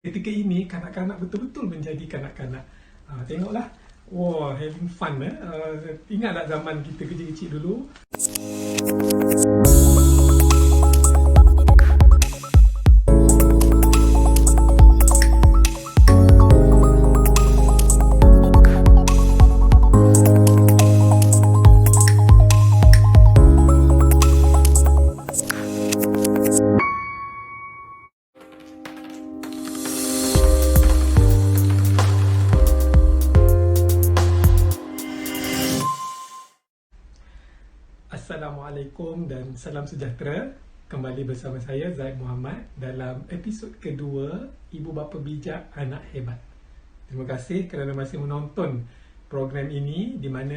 Ketika ini kanak-kanak betul-betul menjadi kanak-kanak. Tengoklah, wah, having fun. Ingat tak zaman kita kecil-kecil dulu? Assalamualaikum dan salam sejahtera. Kembali bersama saya Zaid Muhammad dalam episod kedua Ibu Bapa Bijak Anak Hebat. Terima kasih kerana masih menonton program ini di mana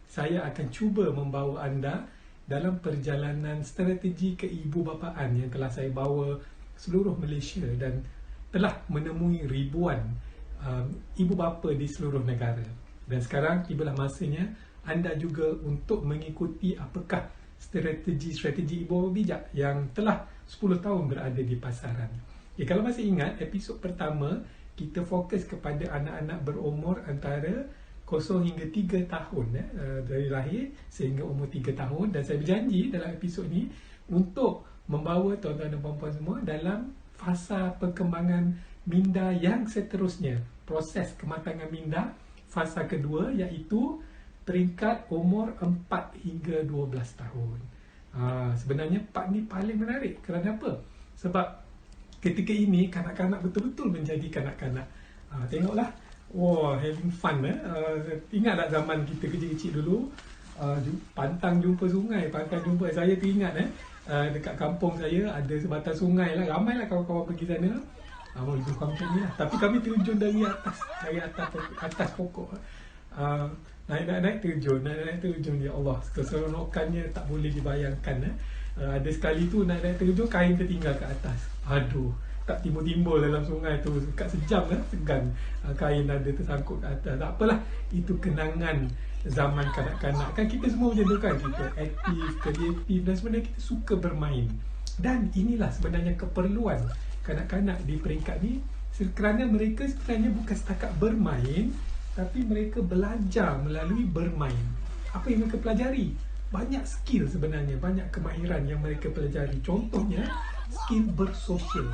saya akan cuba membawa anda dalam perjalanan strategi keibubapaan yang telah saya bawa seluruh Malaysia dan telah menemui ribuan ibu bapa di seluruh negara. Dan sekarang tibalah masanya anda juga untuk mengikuti apakah strategi ibu bapa bijak yang telah 10 tahun berada di pasaran. Kalau masih ingat episod pertama, kita fokus kepada anak-anak berumur antara 0 hingga 3 tahun dari lahir sehingga umur 3 tahun, dan saya berjanji dalam episod ini untuk membawa tuan-tuan dan puan-puan semua dalam fasa perkembangan minda yang seterusnya, proses kematangan minda fasa kedua, iaitu peringkat umur 4 hingga 12 tahun. Sebenarnya part ni paling menarik. Kerana apa? Sebab ketika ini kanak-kanak betul-betul menjadi kanak-kanak. Tengoklah, wah, having fun. Ingat tak zaman kita kecil-kecil dulu, pantang jumpa sungai, pantang jumpa. Saya teringat dekat kampung saya ada sebatang sungai lah. Ramailah kawan-kawan pergi sana. Lebih kurang macam ni lah. Tapi kami terjun dari atas pokok. Naik terjun, ya Allah, keseronokannya tak boleh dibayangkan. Ada sekali tu naik terjun, kain tertinggal ke atas. Aduh, tak timbul-timbul dalam sungai tu, dekat sejam segan, kain ada tersangkut ke atas. Tak apalah, itu kenangan zaman kanak-kanak. Kan kita semua macam tu kan, kita aktif, kreatif dan sebenarnya kita suka bermain. Dan inilah sebenarnya keperluan kanak-kanak di peringkat ni, kerana mereka sebenarnya bukan setakat bermain, tapi mereka belajar melalui bermain. Apa yang mereka pelajari? Banyak skill sebenarnya, banyak kemahiran yang mereka pelajari. Contohnya, skill bersosial.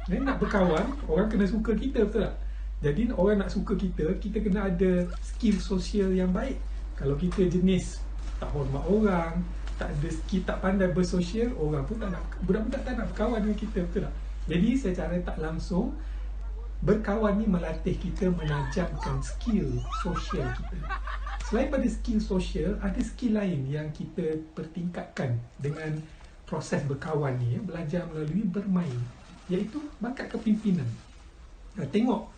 Nak berkawan, orang kena suka kita, betul tak? Jadi orang nak suka kita, kita kena ada skill sosial yang baik. Kalau kita jenis tak hormat orang, tak ada skill, tak pandai bersosial, orang pun tak nak, budak-budak tak nak berkawan dengan kita, betul tak? Jadi secara tak langsung, berkawan ni melatih kita menajamkan skill sosial kita. Selain pada skill sosial, ada skill lain yang kita pertingkatkan dengan proses berkawan ni, belajar melalui bermain, iaitu bakat kepimpinan. Tengok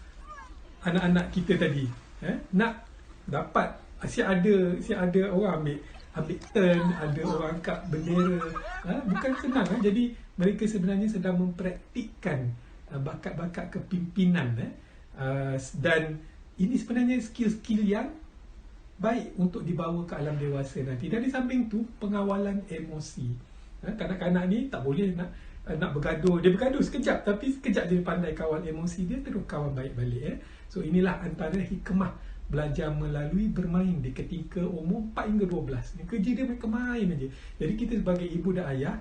anak-anak kita tadi, nak dapat siap ada orang ambil turn, ada orang angkat bendera, bukan senang. Jadi mereka sebenarnya sedang mempraktikkan bakat-bakat kepimpinan, dan ini sebenarnya skill-skill yang baik untuk dibawa ke alam dewasa nanti. Dan di samping tu, pengawalan emosi. Kanak-kanak ni tak boleh nak bergaduh. Dia bergaduh sekejap, tapi sekejap dia pandai kawal emosi dia, terus kawal baik balik. So inilah antara hikmah belajar melalui bermain di ketika umur 4 hingga 12. Kerja dia mereka main aja. Jadi kita sebagai ibu dan ayah,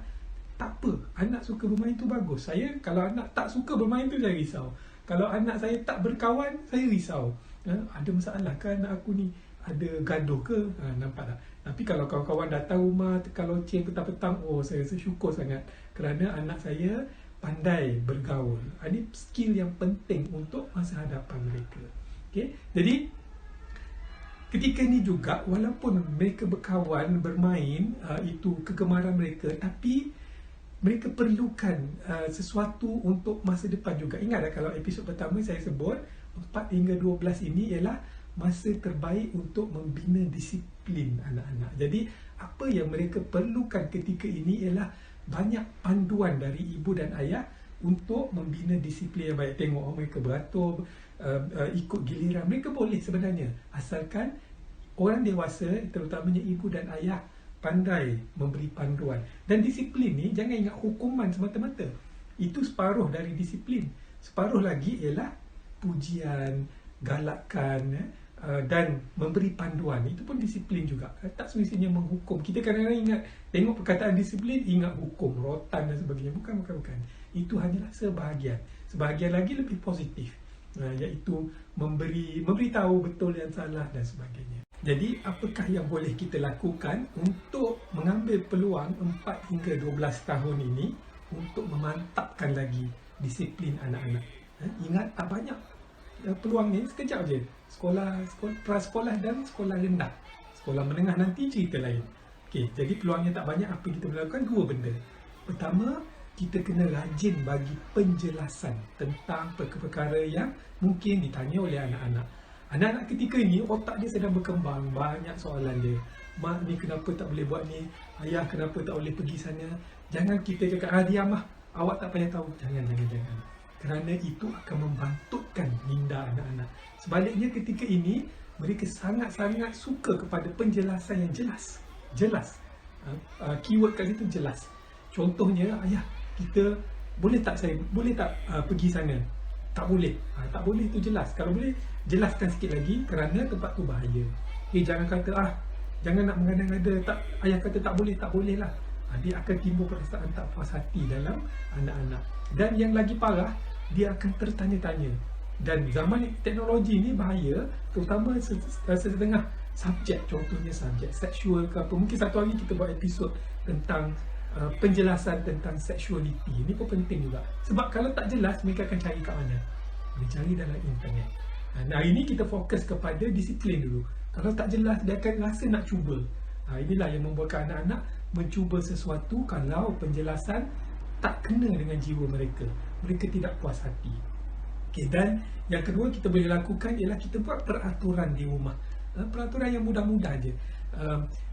tak apa, anak suka bermain tu bagus. Saya, kalau anak tak suka bermain tu, saya risau. Kalau anak saya tak berkawan, saya risau. Ada masalah ke anak aku ni? Ada gaduh ke? Nampak tak? Tapi kalau kawan-kawan datang rumah, kalau loceng petang-petang, saya rasa syukur sangat kerana anak saya pandai bergaul. Ini skill yang penting untuk masa hadapan mereka. Jadi ketika ni juga, walaupun mereka berkawan, bermain, itu kegemaran mereka, tapi mereka perlukan sesuatu untuk masa depan juga. Ingat tak, kalau episod pertama saya sebut 4 hingga 12 ini ialah masa terbaik untuk membina disiplin anak-anak. Jadi apa yang mereka perlukan ketika ini ialah banyak panduan dari ibu dan ayah untuk membina disiplin yang baik. Tengok mereka beratur, ikut giliran. Mereka boleh sebenarnya, asalkan orang dewasa, terutamanya ibu dan ayah, pandai memberi panduan. Dan disiplin ni, jangan ingat hukuman semata-mata. Itu separuh dari disiplin. Separuh lagi ialah pujian, galakan, dan memberi panduan. Itu pun disiplin juga. Tak semestinya menghukum. Kita kadang-kadang ingat, tengok perkataan disiplin, ingat hukum, rotan dan sebagainya. Bukan. Itu hanyalah sebahagian. Sebahagian lagi lebih positif, iaitu memberitahu betul yang salah dan sebagainya. Jadi, apakah yang boleh kita lakukan untuk mengambil peluang 4 hingga 12 tahun ini untuk memantapkan lagi disiplin anak-anak? Ingat, tak banyak peluang ni, sekejap je. Sekolah prasekolah dan sekolah rendah. Sekolah menengah nanti cerita lain. Okey, jadi peluangnya tak banyak. Apa kita boleh lakukan? 2 benda. Pertama, kita kena rajin bagi penjelasan tentang perkara-perkara yang mungkin ditanya oleh anak-anak. Anak-anak ketika ni, otak dia sedang berkembang. Banyak soalan dia. Mak ni kenapa tak boleh buat ni? Ayah kenapa tak boleh pergi sana? Jangan kita cakap, diam lah. Awak tak payah tahu. Jangan. Kerana itu akan membantutkan minda anak-anak. Sebaliknya ketika ini, mereka sangat-sangat suka kepada penjelasan yang jelas. Keyword kat situ jelas. Contohnya, ayah, kita boleh tak pergi sana? Tak boleh. Tak boleh tu jelas. Kalau boleh, jelaskan sikit lagi kerana tempat tu bahaya. Jangan kata, jangan nak mengada-ngada. Ayah kata tak boleh lah. Dia akan timbul perasaan tak puas hati dalam anak-anak. Dan yang lagi parah, dia akan tertanya-tanya. Dan zaman teknologi ni bahaya, terutama setengah subjek. Contohnya subjek seksual ke apa. Mungkin satu hari kita buat episod tentang penjelasan tentang sexuality. Ini pun penting juga. Sebab kalau tak jelas, mereka akan cari kat mana? Dia cari dalam internet. Hari ini kita fokus kepada disiplin dulu. Kalau tak jelas, dia akan rasa nak cuba. Inilah yang membuatkan anak-anak mencuba sesuatu kalau penjelasan tak kena dengan jiwa mereka. Mereka tidak puas hati. Dan yang kedua kita boleh lakukan ialah kita buat peraturan di rumah. Peraturan yang mudah-mudah je.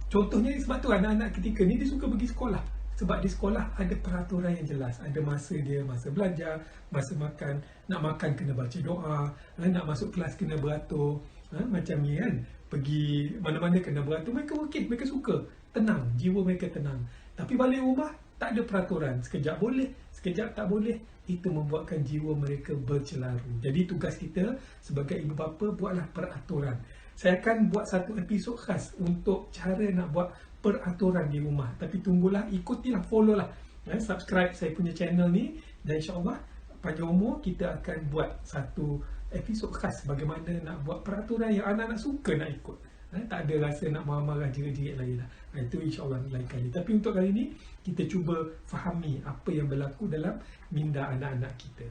Contohnya sebab tu anak-anak ketika ni dia suka pergi sekolah. Sebab di sekolah ada peraturan yang jelas. Ada masa dia, masa belajar, masa makan. Nak makan kena baca doa. Nak masuk kelas kena beratur. Macam ni kan. Pergi mana-mana kena beratur. Mereka okey, mereka suka. Tenang, jiwa mereka tenang. Tapi balik rumah, tak ada peraturan. Sekejap boleh, sekejap tak boleh. Itu membuatkan jiwa mereka bercelaru. Jadi tugas kita sebagai ibu bapa, buatlah peraturan. Saya akan buat satu episod khas untuk cara nak buat peraturan di rumah. Tapi tunggulah, ikutilah, follow lah. Subscribe saya punya channel ni. Dan insyaAllah panjang umur kita akan buat satu episod khas bagaimana nak buat peraturan yang anak-anak suka nak ikut. Tak ada rasa nak marah-marah, jerit-jerit lagi lah. Itu insyaAllah lain kali. Tapi untuk kali ini, kita cuba fahami apa yang berlaku dalam minda anak-anak kita.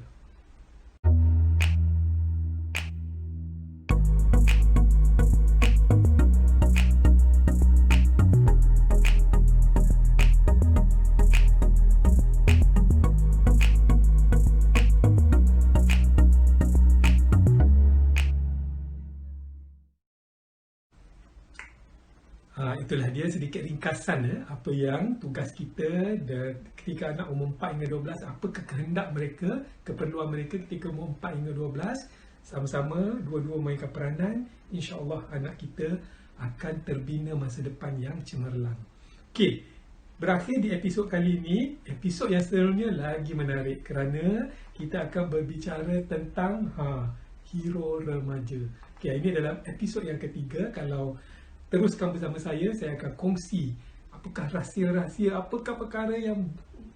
Itulah dia sedikit ringkasan apa yang tugas kita ketika anak umur 4 hingga 12, apakah kehendak mereka, keperluan mereka ketika umur 4 hingga 12. Sama-sama dua-dua mainkan peranan, insya-Allah anak kita akan terbina masa depan yang cemerlang. Okey, berakhir di episod kali ini. Episod yang seterusnya lagi menarik kerana kita akan berbicara tentang hero remaja. Okey, ini dalam episod yang ketiga. Kalau teruskan bersama saya akan kongsi apakah rahsia-rahsia, apakah perkara yang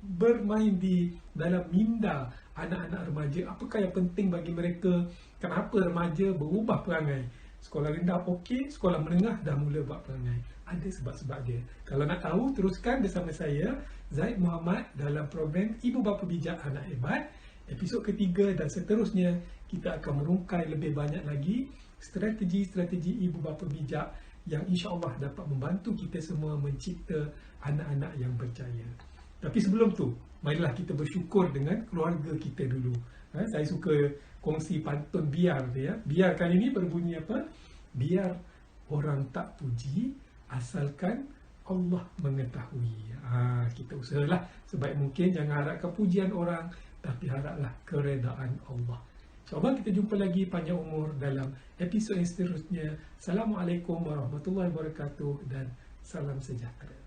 bermain di dalam minda anak-anak remaja, apakah yang penting bagi mereka, kenapa remaja berubah perangai. Sekolah rendah okey, sekolah menengah dah mula buat perangai. Ada sebab-sebab dia. Kalau nak tahu, teruskan bersama saya, Zaid Muhammad, dalam program Ibu Bapa Bijak Anak Hebat. Episod ketiga dan seterusnya, kita akan merungkai lebih banyak lagi strategi-strategi Ibu Bapa Bijak yang insya-Allah dapat membantu kita semua mencipta anak-anak yang berjaya. Tapi sebelum tu, marilah kita bersyukur dengan keluarga kita dulu. Saya suka kongsi pantun biar dia. Biar kali ini berbunyi apa? Biar orang tak puji, asalkan Allah mengetahui. Kita usahalah sebaik mungkin, jangan harapkan pujian orang, tapi haraplah keredaan Allah. InsyaAllah kita jumpa lagi panjang umur dalam episod yang seterusnya. Assalamualaikum warahmatullahi wabarakatuh dan salam sejahtera.